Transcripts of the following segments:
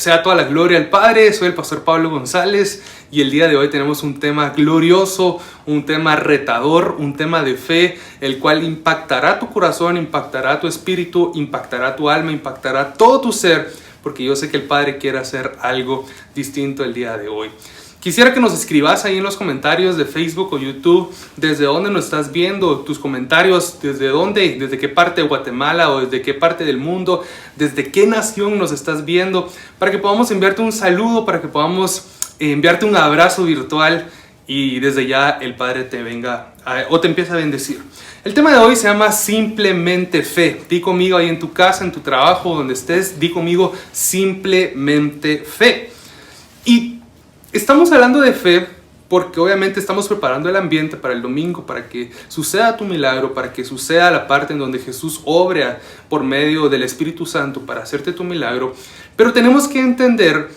Sea toda la gloria al Padre. Soy el pastor Pablo González y el día de hoy tenemos un tema glorioso, un tema retador, un tema de fe, el cual impactará tu corazón, impactará tu espíritu, impactará tu alma, impactará todo tu ser, porque yo sé que el Padre quiere hacer algo distinto el día de hoy. Quisiera que nos escribas ahí en los comentarios de Facebook o YouTube desde dónde nos estás viendo, tus comentarios, desde dónde, desde qué parte de Guatemala o desde qué parte del mundo, desde qué nación nos estás viendo, para que podamos enviarte un saludo, para que podamos enviarte un abrazo virtual y desde ya el Padre te venga o te empiece a bendecir. El tema de hoy se llama simplemente fe. Di conmigo ahí en tu casa, en tu trabajo, donde estés, di conmigo simplemente fe. Y estamos hablando de fe porque obviamente estamos preparando el ambiente para el domingo, para que suceda tu milagro, para que suceda la parte en donde Jesús obra por medio del Espíritu Santo para hacerte tu milagro. Pero tenemos que entender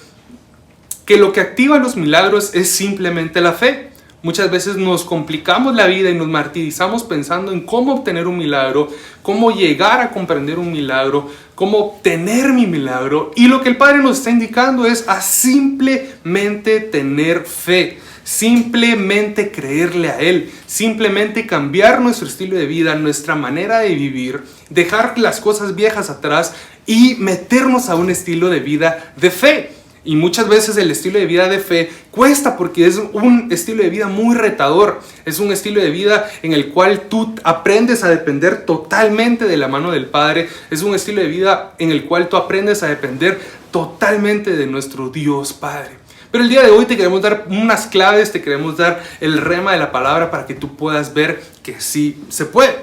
que lo que activa los milagros es simplemente la fe. Muchas veces nos complicamos la vida y nos martirizamos pensando en cómo obtener un milagro, cómo llegar a comprender un milagro, cómo obtener mi milagro. Y lo que el Padre nos está indicando es a simplemente tener fe, simplemente creerle a Él, simplemente cambiar nuestro estilo de vida, nuestra manera de vivir, dejar las cosas viejas atrás y meternos a un estilo de vida de fe. Y muchas veces el estilo de vida de fe cuesta porque es un estilo de vida muy retador. Es un estilo de vida en el cual tú aprendes a depender totalmente de la mano del Padre. Es un estilo de vida en el cual tú aprendes a depender totalmente de nuestro Dios Padre. Pero el día de hoy te queremos dar unas claves, te queremos dar el rema de la palabra para que tú puedas ver que sí se puede.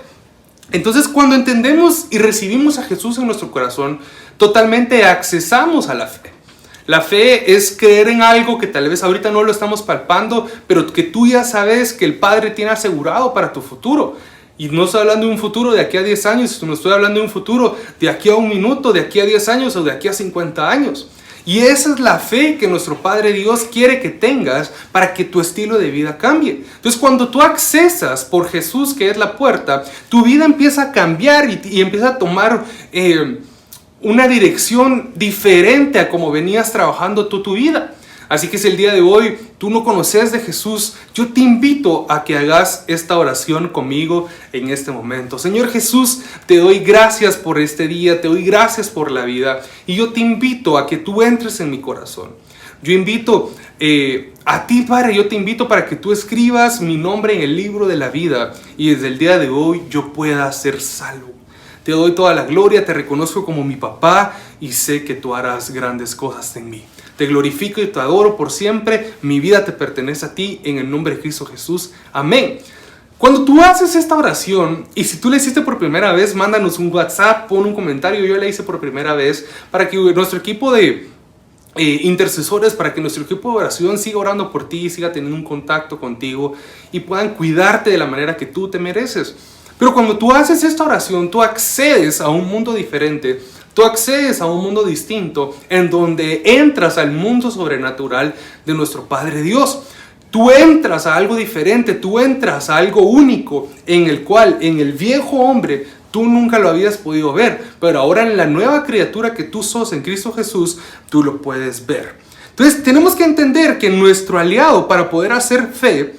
Entonces, cuando entendemos y recibimos a Jesús en nuestro corazón, totalmente accesamos a la fe. La fe es creer en algo que tal vez ahorita no lo estamos palpando, pero que tú ya sabes que el Padre tiene asegurado para tu futuro. Y no estoy hablando de un futuro de aquí a 10 años, sino estoy hablando de un futuro de aquí a un minuto, de aquí a 10 años o de aquí a 50 años. Y esa es la fe que nuestro Padre Dios quiere que tengas para que tu estilo de vida cambie. Entonces, cuando tú accesas por Jesús, que es la puerta, tu vida empieza a cambiar y empieza a tomar una dirección diferente a como venías trabajando tú tu vida. Así que si el día de hoy tú no conoces de Jesús, yo te invito a que hagas esta oración conmigo en este momento. Señor Jesús, te doy gracias por este día, te doy gracias por la vida y yo te invito a que tú entres en mi corazón. Yo invito a ti, Padre, yo te invito para que tú escribas mi nombre en el libro de la vida y desde el día de hoy yo pueda ser salvo. Te doy toda la gloria, te reconozco como mi papá y sé que tú harás grandes cosas en mí. Te glorifico y te adoro por siempre. Mi vida te pertenece a ti en el nombre de Cristo Jesús. Amén. Cuando tú haces esta oración, y si tú la hiciste por primera vez, mándanos un WhatsApp, pon un comentario, yo la hice por primera vez, para que nuestro equipo de intercesores, para que nuestro equipo de oración siga orando por ti, siga teniendo un contacto contigo y puedan cuidarte de la manera que tú te mereces. Pero cuando tú haces esta oración, tú accedes a un mundo diferente, tú accedes a un mundo distinto en donde entras al mundo sobrenatural de nuestro Padre Dios. Tú entras a algo diferente, tú entras a algo único en el cual, en el viejo hombre, tú nunca lo habías podido ver, pero ahora en la nueva criatura que tú sos en Cristo Jesús, tú lo puedes ver. Entonces tenemos que entender que nuestro aliado para poder hacer fe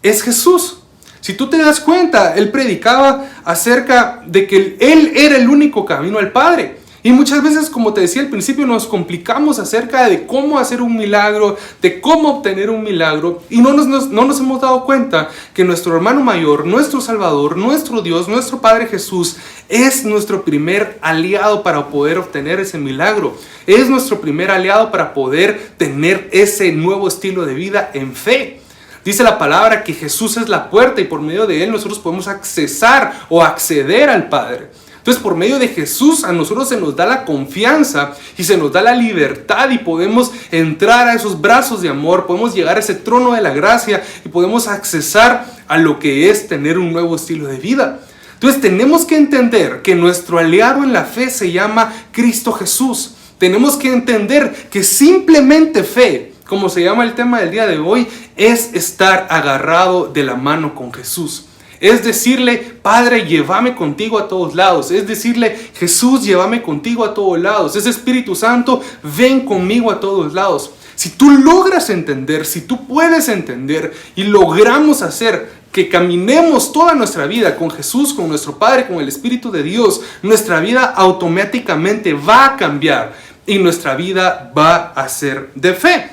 es Jesús. Si tú te das cuenta, Él predicaba acerca de que Él era el único camino al Padre. Y muchas veces, como te decía al principio, nos complicamos acerca de cómo hacer un milagro, de cómo obtener un milagro. Y no nos hemos dado cuenta que nuestro hermano mayor, nuestro Salvador, nuestro Dios, nuestro Padre Jesús, es nuestro primer aliado para poder obtener ese milagro. Es nuestro primer aliado para poder tener ese nuevo estilo de vida en fe. Dice la palabra que Jesús es la puerta y por medio de Él nosotros podemos accesar o acceder al Padre. Entonces, por medio de Jesús a nosotros se nos da la confianza y se nos da la libertad y podemos entrar a esos brazos de amor, podemos llegar a ese trono de la gracia y podemos accesar a lo que es tener un nuevo estilo de vida. Entonces, tenemos que entender que nuestro aliado en la fe se llama Cristo Jesús. Tenemos que entender que simplemente fe, como se llama el tema del día de hoy, es estar agarrado de la mano con Jesús. Es decirle, Padre, llévame contigo a todos lados. Es decirle, Jesús, llévame contigo a todos lados. Ese Espíritu Santo, ven conmigo a todos lados. Si tú logras entender, si tú puedes entender y logramos hacer que caminemos toda nuestra vida con Jesús, con nuestro Padre, con el Espíritu de Dios, nuestra vida automáticamente va a cambiar y nuestra vida va a ser de fe.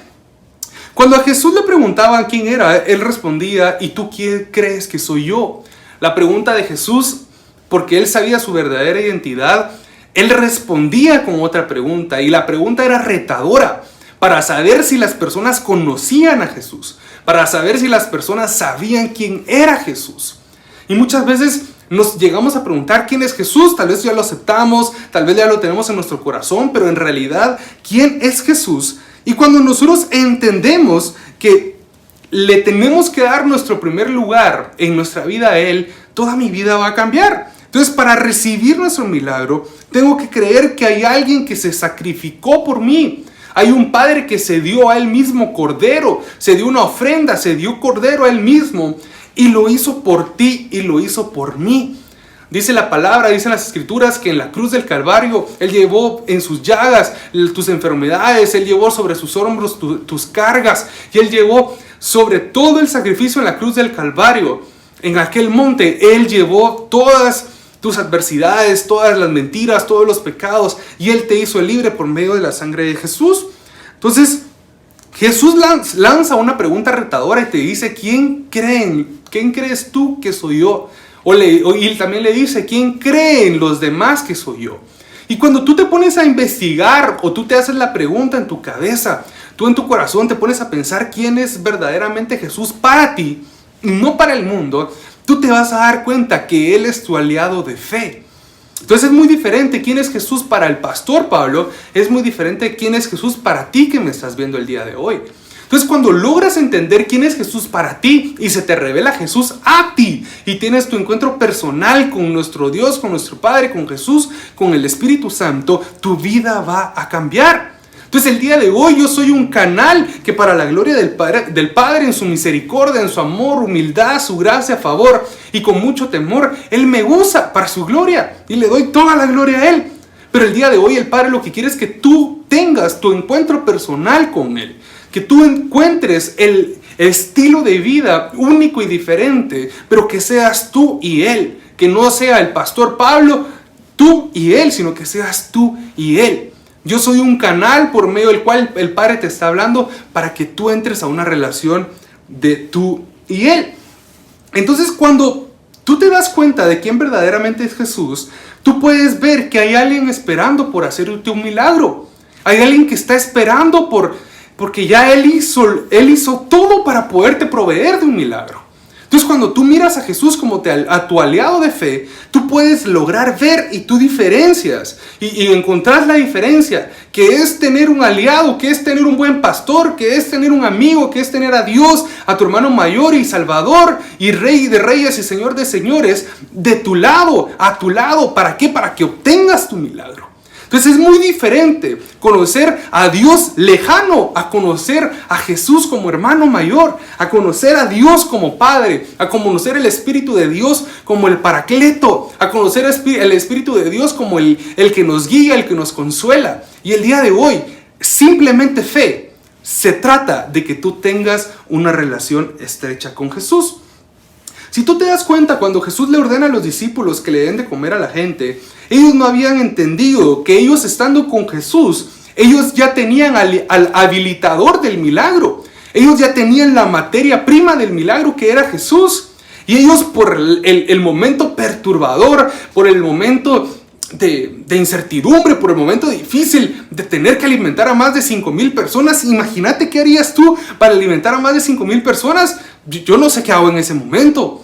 Cuando a Jesús le preguntaban quién era, Él respondía, ¿y tú quién crees que soy yo? La pregunta de Jesús, porque Él sabía su verdadera identidad, Él respondía con otra pregunta, y la pregunta era retadora, para saber si las personas conocían a Jesús, para saber si las personas sabían quién era Jesús. Y muchas veces nos llegamos a preguntar quién es Jesús, tal vez ya lo aceptamos, tal vez ya lo tenemos en nuestro corazón, pero en realidad, ¿quién es Jesús? Y cuando nosotros entendemos que le tenemos que dar nuestro primer lugar en nuestra vida a Él, toda mi vida va a cambiar. Entonces, para recibir nuestro milagro, tengo que creer que hay alguien que se sacrificó por mí. Hay un Padre que se dio a Él mismo cordero, se dio una ofrenda, se dio cordero a Él mismo y lo hizo por ti y lo hizo por mí. Dice la palabra, dicen las escrituras que en la cruz del Calvario Él llevó en sus llagas tus enfermedades, Él llevó sobre sus hombros tus cargas y Él llevó sobre todo el sacrificio en la cruz del Calvario. En aquel monte Él llevó todas tus adversidades, todas las mentiras, todos los pecados y Él te hizo libre por medio de la sangre de Jesús. Entonces Jesús lanza una pregunta retadora y te dice, ¿quién crees tú que soy yo? Y también le dice, ¿quién cree en los demás que soy yo? Y cuando tú te pones a investigar o tú te haces la pregunta en tu cabeza, tú en tu corazón te pones a pensar quién es verdaderamente Jesús para ti, no para el mundo, tú te vas a dar cuenta que Él es tu aliado de fe. Entonces es muy diferente quién es Jesús para el pastor Pablo, es muy diferente quién es Jesús para ti que me estás viendo el día de hoy. Entonces cuando logras entender quién es Jesús para ti y se te revela Jesús a ti y tienes tu encuentro personal con nuestro Dios, con nuestro Padre, con Jesús, con el Espíritu Santo, tu vida va a cambiar. Entonces el día de hoy yo soy un canal que para la gloria del Padre en su misericordia, en su amor, humildad, su gracia, favor y con mucho temor, Él me usa para su gloria y le doy toda la gloria a Él. Pero el día de hoy el Padre lo que quiere es que tú tengas tu encuentro personal con Él. Que tú encuentres el estilo de vida único y diferente, pero que seas tú y Él. Que no sea el pastor Pablo, tú y Él, sino que seas tú y Él. Yo soy un canal por medio del cual el Padre te está hablando para que tú entres a una relación de tú y Él. Entonces cuando tú te das cuenta de quién verdaderamente es Jesús, tú puedes ver que hay alguien esperando por hacerte un milagro. Hay alguien que está esperando porque ya Él hizo todo para poderte proveer de un milagro. Entonces cuando tú miras a Jesús como a tu aliado de fe, tú puedes lograr ver y tú diferencias y encontrás la diferencia, que es tener un aliado, que es tener un buen pastor, que es tener un amigo, que es tener a Dios, a tu hermano mayor y Salvador y Rey de Reyes y Señor de Señores de tu lado, a tu lado. ¿Para qué? Para que obtengas tu milagro. Entonces es muy diferente conocer a Dios lejano, a conocer a Jesús como hermano mayor, a conocer a Dios como Padre, a conocer el Espíritu de Dios como el Paracleto, a conocer el Espíritu de Dios como el que nos guía, el que nos consuela. Y el día de hoy, simplemente fe, se trata de que tú tengas una relación estrecha con Jesús. Si tú te das cuenta, cuando Jesús le ordena a los discípulos que le den de comer a la gente, ellos no habían entendido que ellos estando con Jesús, ellos ya tenían al habilitador del milagro. Ellos ya tenían la materia prima del milagro que era Jesús. Y ellos por el momento perturbador, por el momento de incertidumbre, por el momento difícil de tener que alimentar a más de 5,000 personas. Imagínate qué harías tú para alimentar a más de 5,000 personas. Yo no sé qué hago en ese momento.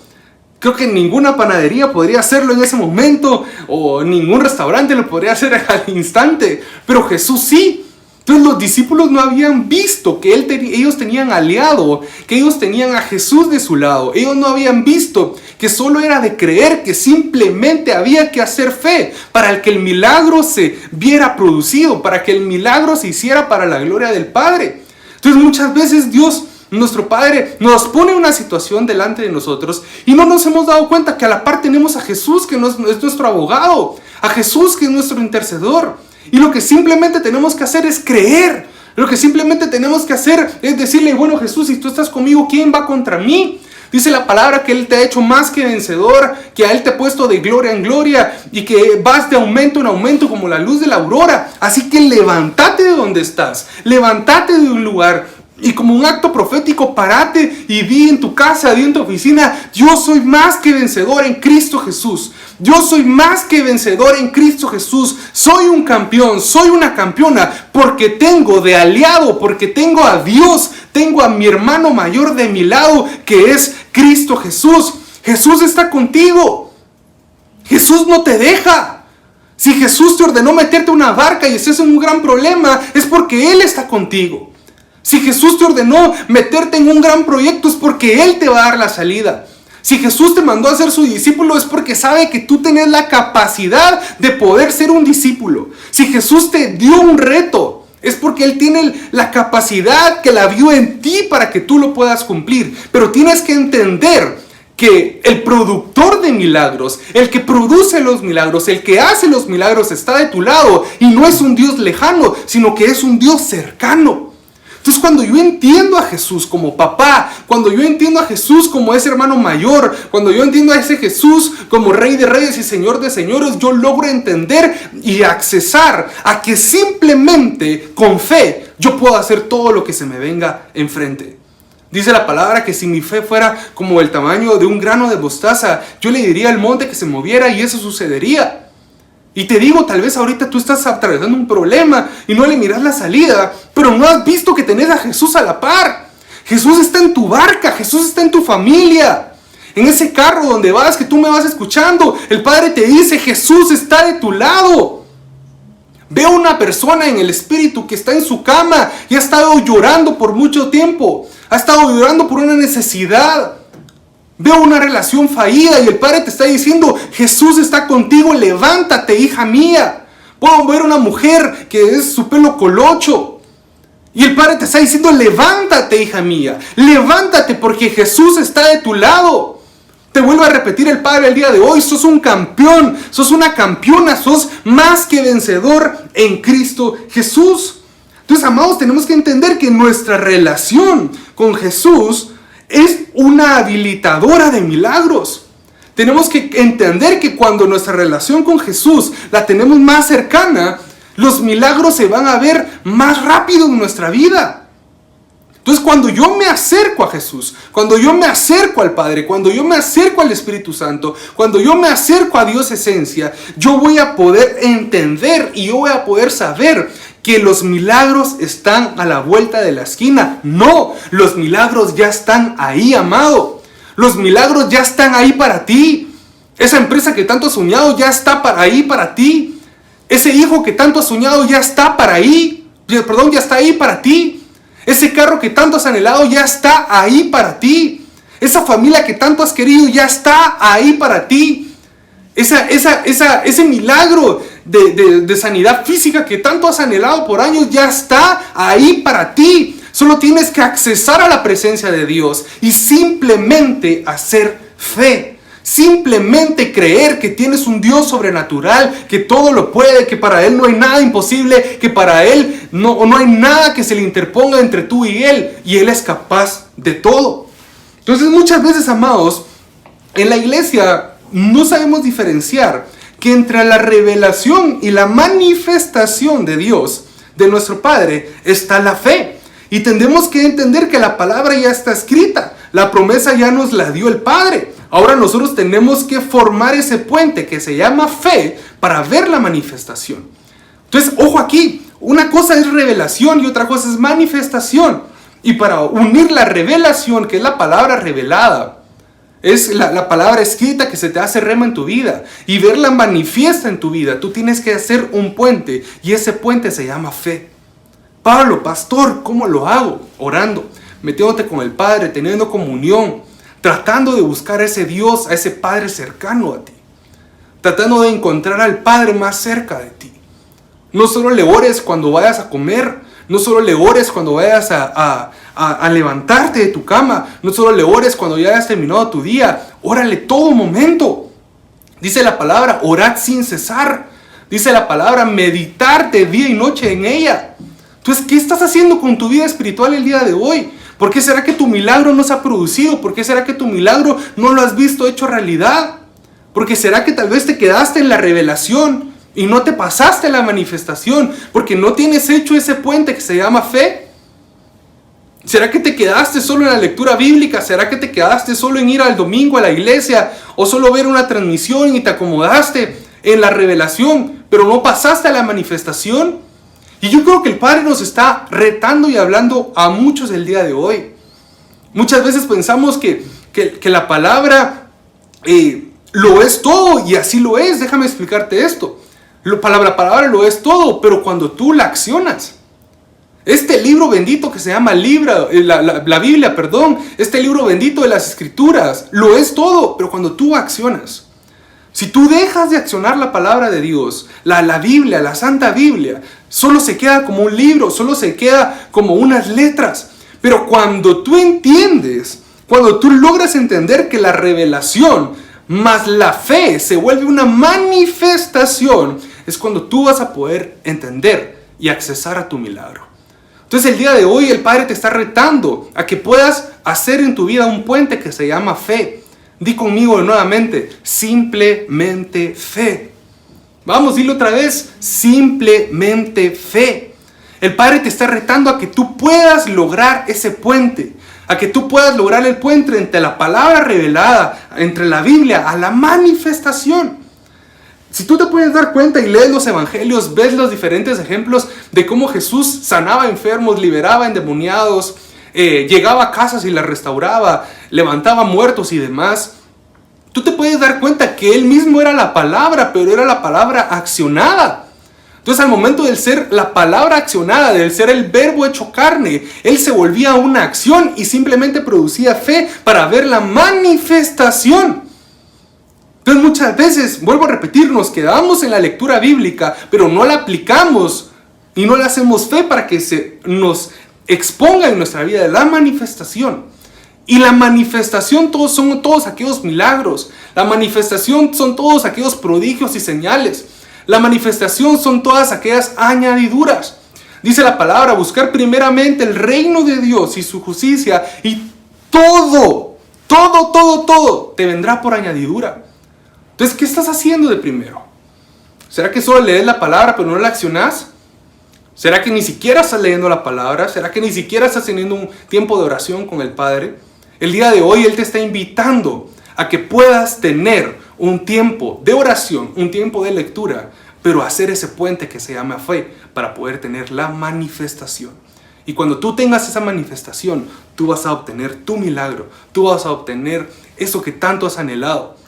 Creo que ninguna panadería podría hacerlo en ese momento, o ningún restaurante lo podría hacer al instante, pero Jesús sí. Entonces los discípulos no habían visto que ellos tenían aliado, que ellos tenían a Jesús de su lado. Ellos no habían visto que solo era de creer, que simplemente había que hacer fe para que el milagro se viera producido, para que el milagro se hiciera para la gloria del Padre. Entonces muchas veces Dios Nuestro Padre nos pone una situación delante de nosotros y no nos hemos dado cuenta que a la par tenemos a Jesús, que es nuestro abogado, a Jesús, que es nuestro intercedor. Y lo que simplemente tenemos que hacer es creer. Lo que simplemente tenemos que hacer es decirle, bueno, Jesús, si tú estás conmigo, ¿quién va contra mí? Dice la palabra que Él te ha hecho más que vencedor, que a Él te ha puesto de gloria en gloria y que vas de aumento en aumento como la luz de la aurora. Así que levántate de donde estás, levántate de un lugar y como un acto profético, parate y di en tu casa, di en tu oficina, yo soy más que vencedor en Cristo Jesús. Yo soy más que vencedor en Cristo Jesús. Soy un campeón, soy una campeona, porque tengo de aliado, porque tengo a Dios, tengo a mi hermano mayor de mi lado, que es Cristo Jesús. Jesús está contigo. Jesús no te deja. Si Jesús te ordenó meterte en una barca y estés en un gran problema, es porque Él está contigo. Si Jesús te ordenó meterte en un gran proyecto, es porque Él te va a dar la salida. Si Jesús te mandó a ser su discípulo, es porque sabe que tú tienes la capacidad de poder ser un discípulo. Si Jesús te dio un reto, es porque Él tiene la capacidad que la vio en ti para que tú lo puedas cumplir. Pero tienes que entender que el productor de milagros, el que produce los milagros, el que hace los milagros está de tu lado y no es un Dios lejano, sino que es un Dios cercano. Entonces cuando yo entiendo a Jesús como papá, cuando yo entiendo a Jesús como ese hermano mayor, cuando yo entiendo a ese Jesús como Rey de Reyes y Señor de Señores, yo logro entender y accesar a que simplemente con fe yo puedo hacer todo lo que se me venga enfrente. Dice la palabra que si mi fe fuera como el tamaño de un grano de mostaza, yo le diría al monte que se moviera y eso sucedería. Y te digo, tal vez ahorita tú estás atravesando un problema y no le miras la salida, pero no has visto que tenés a Jesús a la par. Jesús está en tu barca, Jesús está en tu familia. En ese carro donde vas, que tú me vas escuchando, el Padre te dice, Jesús está de tu lado. Veo una persona en el espíritu que está en su cama y ha estado llorando por mucho tiempo. Ha estado llorando por una necesidad. Veo una relación fallida y el Padre te está diciendo, Jesús está contigo, levántate, hija mía. Puedo ver una mujer que es su pelo colocho y el Padre te está diciendo, levántate, hija mía, levántate porque Jesús está de tu lado. Te vuelvo a repetir el Padre el día de hoy, sos un campeón, sos una campeona, sos más que vencedor en Cristo Jesús. Entonces, amados, tenemos que entender que nuestra relación con Jesús es una habilitadora de milagros. Tenemos que entender que cuando nuestra relación con Jesús la tenemos más cercana, los milagros se van a ver más rápido en nuestra vida. Entonces, cuando yo me acerco a Jesús, cuando yo me acerco al Padre, cuando yo me acerco al Espíritu Santo, cuando yo me acerco a Dios esencia, yo voy a poder entender y yo voy a poder saber que los milagros están a la vuelta de la esquina. No, los milagros ya están ahí, amado. Los milagros ya están ahí para ti. Esa empresa que tanto has soñado ya está ahí para ti. Ese hijo que tanto has soñado ya está ya está ahí para ti. Ese carro que tanto has anhelado ya está ahí para ti. Esa familia que tanto has querido ya está ahí para ti. Ese milagro de sanidad física que tanto has anhelado por años ya está ahí para ti. Solo tienes que accesar a la presencia de Dios y simplemente hacer fe. Simplemente creer que tienes un Dios sobrenatural, que todo lo puede, que para Él no hay nada imposible, que para Él no hay nada que se le interponga entre tú y Él es capaz de todo. Entonces muchas veces, amados, en la iglesia no sabemos diferenciar que entre la revelación y la manifestación de Dios, de nuestro Padre, está la fe. Y tenemos que entender que la palabra ya está escrita, la promesa ya nos la dio el Padre. Ahora nosotros tenemos que formar ese puente que se llama fe para ver la manifestación. Entonces, ojo aquí, una cosa es revelación y otra cosa es manifestación. Y para unir la revelación, que es la palabra revelada, es la palabra escrita que se te hace rema en tu vida, y verla manifiesta en tu vida, tú tienes que hacer un puente, y ese puente se llama fe. Pablo, pastor, ¿cómo lo hago? Orando, metiéndote con el Padre, teniendo comunión, tratando de buscar a ese Dios, a ese Padre cercano a ti, tratando de encontrar al Padre más cerca de ti. No solo le ores cuando vayas a comer, no solo le ores cuando vayas a levantarte de tu cama, no solo le ores cuando ya hayas terminado tu día, órale todo momento. Dice la palabra, orad sin cesar. Dice la palabra, meditar de día y noche en ella. Entonces, ¿qué estás haciendo con tu vida espiritual el día de hoy? ¿Por qué será que tu milagro no se ha producido? ¿Por qué será que tu milagro no lo has visto hecho realidad? Porque será que tal vez te quedaste en la revelación y no te pasaste a la manifestación, porque no tienes hecho ese puente que se llama fe. ¿Será que te quedaste solo en la lectura bíblica? ¿Será que te quedaste solo en ir al domingo a la iglesia? ¿O solo ver una transmisión y te acomodaste en la revelación, pero no pasaste a la manifestación? Y yo creo que el Padre nos está retando y hablando a muchos el día de hoy. Muchas veces pensamos que la palabra lo es todo, y así lo es. Déjame explicarte esto. La palabra lo es todo, pero cuando tú la accionas. Este libro bendito que se llama la Biblia, este libro bendito de las Escrituras, lo es todo, pero cuando tú accionas. Si tú dejas de accionar la palabra de Dios, la Biblia, la Santa Biblia, solo se queda como un libro, solo se queda como unas letras. Pero cuando tú entiendes, cuando tú logras entender que la revelación más la fe se vuelve una manifestación, es cuando tú vas a poder entender y accesar a tu milagro. Entonces el día de hoy el Padre te está retando a que puedas hacer en tu vida un puente que se llama fe. Di conmigo nuevamente, simplemente fe. Vamos, dilo otra vez, simplemente fe. El Padre te está retando a que tú puedas lograr ese puente, a que tú puedas lograr el puente entre la palabra revelada, entre la Biblia, a la manifestación. Si tú te puedes dar cuenta y lees los evangelios, ves los diferentes ejemplos de cómo Jesús sanaba enfermos, liberaba endemoniados, llegaba a casas y las restauraba, levantaba muertos y demás. Tú te puedes dar cuenta que Él mismo era la palabra, pero era la palabra accionada. Entonces al momento del ser la palabra accionada, del ser el verbo hecho carne, Él se volvía una acción y simplemente producía fe para ver la manifestación. Entonces muchas veces, vuelvo a repetir, nos quedamos en la lectura bíblica, pero no la aplicamos y no le hacemos fe para que se nos exponga en nuestra vida la manifestación. Y la manifestación son todos aquellos milagros. La manifestación son todos aquellos prodigios y señales. La manifestación son todas aquellas añadiduras. Dice la palabra, buscar primeramente el reino de Dios y su justicia, y todo te vendrá por añadidura. Entonces, ¿qué estás haciendo de primero? ¿Será que solo lees la palabra pero no la accionas? ¿Será que ni siquiera estás leyendo la palabra? ¿Será que ni siquiera estás teniendo un tiempo de oración con el Padre? El día de hoy Él te está invitando a que puedas tener un tiempo de oración, un tiempo de lectura, pero hacer ese puente que se llama fe para poder tener la manifestación. Y cuando tú tengas esa manifestación, tú vas a obtener tu milagro, tú vas a obtener eso que tanto has anhelado.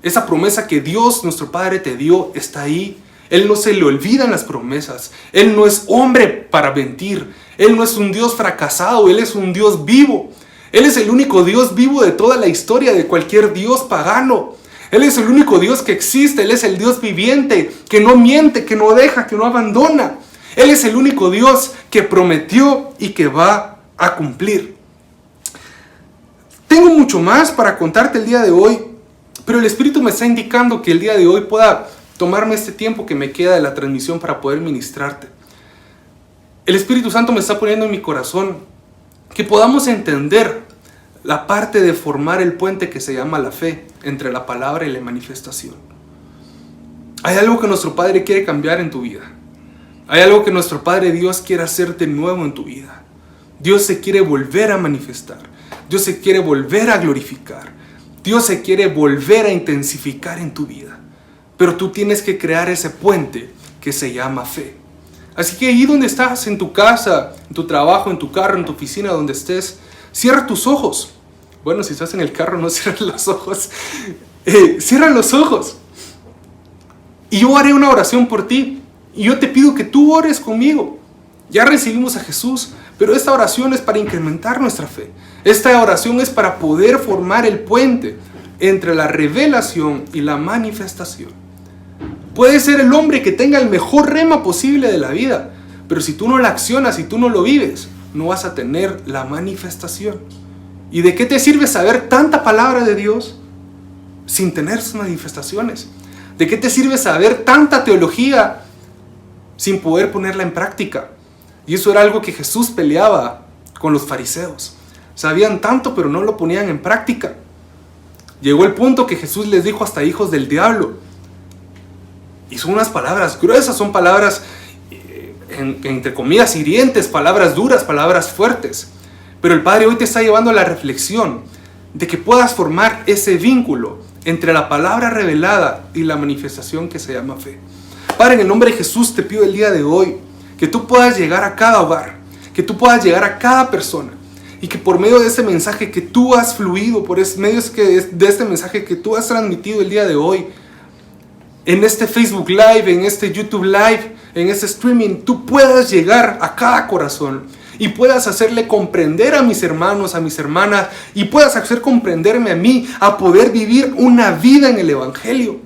Esa promesa que Dios, nuestro Padre, te dio, está ahí. Él no se le olvidan las promesas. Él no es hombre para mentir. Él no es un Dios fracasado. Él es un Dios vivo. Él es el único Dios vivo de toda la historia, de cualquier Dios pagano. Él es el único Dios que existe. Él es el Dios viviente, que no miente, que no deja, que no abandona. Él es el único Dios que prometió y que va a cumplir. Tengo mucho más para contarte el día de hoy, pero el Espíritu me está indicando que el día de hoy pueda tomarme este tiempo que me queda de la transmisión para poder ministrarte. El Espíritu Santo me está poniendo en mi corazón que podamos entender la parte de formar el puente que se llama la fe entre la palabra y la manifestación. Hay algo que nuestro Padre quiere cambiar en tu vida. Hay algo que nuestro Padre Dios quiere hacer de nuevo en tu vida. Dios se quiere volver a manifestar. Dios se quiere volver a glorificar. Dios se quiere volver a intensificar en tu vida. Pero tú tienes que crear ese puente que se llama fe. Así que ahí donde estás, en tu casa, en tu trabajo, en tu carro, en tu oficina, donde estés, cierra tus ojos. Bueno, si estás en el carro, no cierres los ojos. Cierra los ojos. Y yo haré una oración por ti. Y yo te pido que tú ores conmigo. Ya recibimos a Jesús, pero esta oración es para incrementar nuestra fe. Esta oración es para poder formar el puente entre la revelación y la manifestación. Puedes ser el hombre que tenga el mejor rema posible de la vida, pero si tú no la accionas, si tú no lo vives, no vas a tener la manifestación. ¿Y de qué te sirve saber tanta palabra de Dios sin tener sus manifestaciones? ¿De qué te sirve saber tanta teología sin poder ponerla en práctica? Y eso era algo que Jesús peleaba con los fariseos. Sabían tanto, pero no lo ponían en práctica. Llegó el punto que Jesús les dijo hasta hijos del diablo. Y son unas palabras gruesas, son palabras, entre comillas, hirientes, palabras duras, palabras fuertes. Pero el Padre hoy te está llevando a la reflexión de que puedas formar ese vínculo entre la palabra revelada y la manifestación que se llama fe. Padre, en el nombre de Jesús te pido el día de hoy que tú puedas llegar a cada hogar, que tú puedas llegar a cada persona, y que por medio de ese mensaje que tú has fluido, por medio de este mensaje que tú has transmitido el día de hoy, en este Facebook Live, en este YouTube Live, en este streaming, tú puedas llegar a cada corazón y puedas hacerle comprender a mis hermanos, a mis hermanas, y puedas hacer comprenderme a mí a poder vivir una vida en el Evangelio.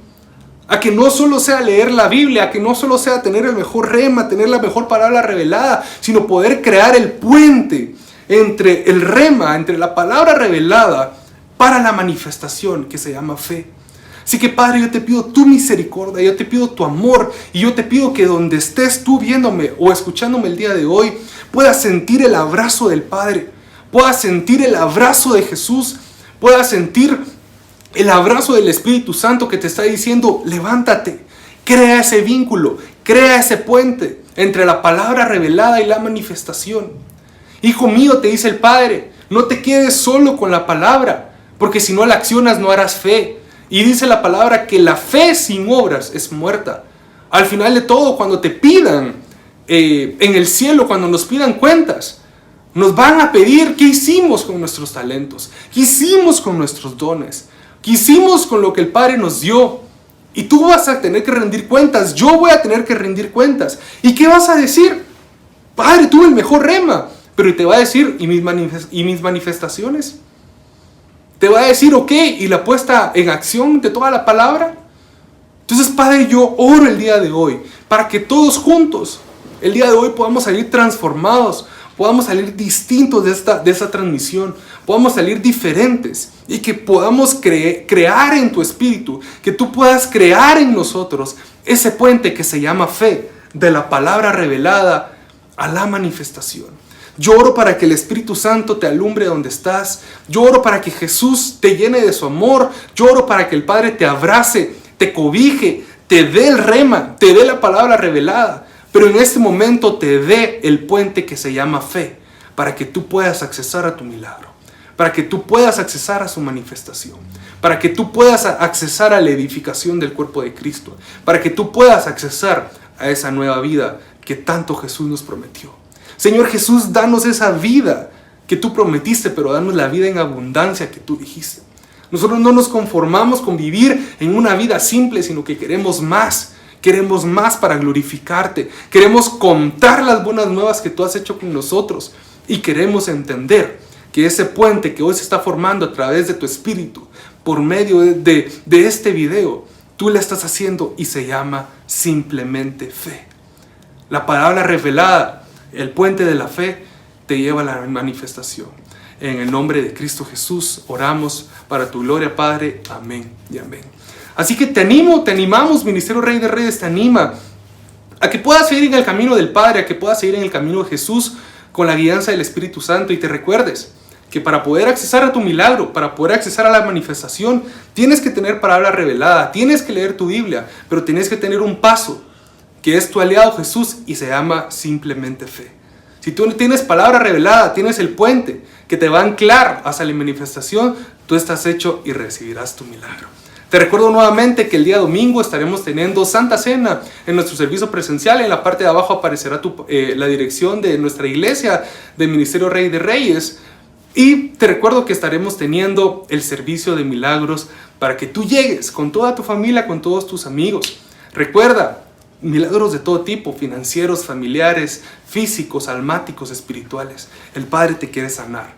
A que no solo sea leer la Biblia, a que no solo sea tener el mejor rema, tener la mejor palabra revelada, sino poder crear el puente entre el rema, entre la palabra revelada, para la manifestación que se llama fe. Así que Padre, yo te pido tu misericordia, yo te pido tu amor, y yo te pido que donde estés tú viéndome o escuchándome el día de hoy, puedas sentir el abrazo del Padre, puedas sentir el abrazo de Jesús, puedas sentir el abrazo del Espíritu Santo que te está diciendo: levántate, crea ese vínculo, crea ese puente entre la palabra revelada y la manifestación. Hijo mío, te dice el Padre, no te quedes solo con la palabra, porque si no la accionas no harás fe. Y dice la palabra que la fe sin obras es muerta. Al final de todo, cuando te pidan en el cielo, cuando nos pidan cuentas, nos van a pedir qué hicimos con nuestros talentos, qué hicimos con nuestros dones, qué hicimos con lo que el Padre nos dio. Y tú vas a tener que rendir cuentas, yo voy a tener que rendir cuentas. ¿Y qué vas a decir? Padre, tuve el mejor rema. Pero te va a decir: ¿y mis manifestaciones? Te va a decir: ok, ¿y la puesta en acción de toda la palabra? Entonces, Padre, yo oro el día de hoy para que todos juntos, el día de hoy, podamos salir transformados, podamos salir distintos de esta transmisión, podamos salir diferentes, y que podamos crear en tu espíritu, que tú puedas crear en nosotros ese puente que se llama fe, de la palabra revelada a la manifestación. Yo oro para que el Espíritu Santo te alumbre donde estás. Yo oro para que Jesús te llene de su amor. Yo oro para que el Padre te abrace, te cobije, te dé el rema, te dé la palabra revelada. Pero en este momento te dé el puente que se llama fe, para que tú puedas accesar a tu milagro, para que tú puedas accesar a su manifestación, para que tú puedas accesar a la edificación del cuerpo de Cristo, para que tú puedas accesar a esa nueva vida que tanto Jesús nos prometió. Señor Jesús, danos esa vida que tú prometiste, pero danos la vida en abundancia que tú dijiste. Nosotros no nos conformamos con vivir en una vida simple, sino que queremos más. Queremos más para glorificarte. Queremos contar las buenas nuevas que tú has hecho con nosotros. Y queremos entender que ese puente que hoy se está formando a través de tu Espíritu, por medio de este video, tú le estás haciendo, y se llama simplemente fe. La palabra revelada, el puente de la fe, te lleva a la manifestación. En el nombre de Cristo Jesús oramos para tu gloria, Padre. Amén y amén. Así que te animamos, Ministerio Rey de Reyes te anima a que puedas seguir en el camino del Padre, a que puedas seguir en el camino de Jesús con la guianza del Espíritu Santo, y te recuerdes que para poder accesar a tu milagro, para poder accesar a la manifestación, tienes que tener palabra revelada, tienes que leer tu Biblia, pero tienes que tener un paso que es tu aliado Jesús, y se llama simplemente fe. Si tú tienes palabra revelada, tienes el puente que te va a anclar hacia la manifestación, tú estás hecho y recibirás tu milagro. Te recuerdo nuevamente que el día domingo estaremos teniendo Santa Cena en nuestro servicio presencial. En la parte de abajo aparecerá la dirección de nuestra iglesia del Ministerio Rey de Reyes. Y te recuerdo que estaremos teniendo el servicio de milagros para que tú llegues con toda tu familia, con todos tus amigos. Recuerda, milagros de todo tipo: financieros, familiares, físicos, almáticos, espirituales. El Padre te quiere sanar,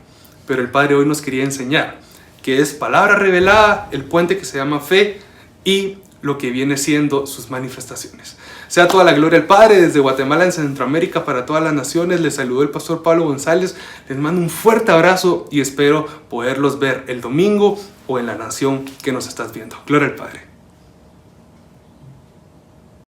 pero el Padre hoy nos quería enseñar que es palabra revelada, el puente que se llama fe, y lo que viene siendo sus manifestaciones. Sea toda la gloria al Padre, desde Guatemala en Centroamérica para todas las naciones. Les saludó el pastor Pablo González. Les mando un fuerte abrazo y espero poderlos ver el domingo o en la nación que nos estás viendo. Gloria al Padre.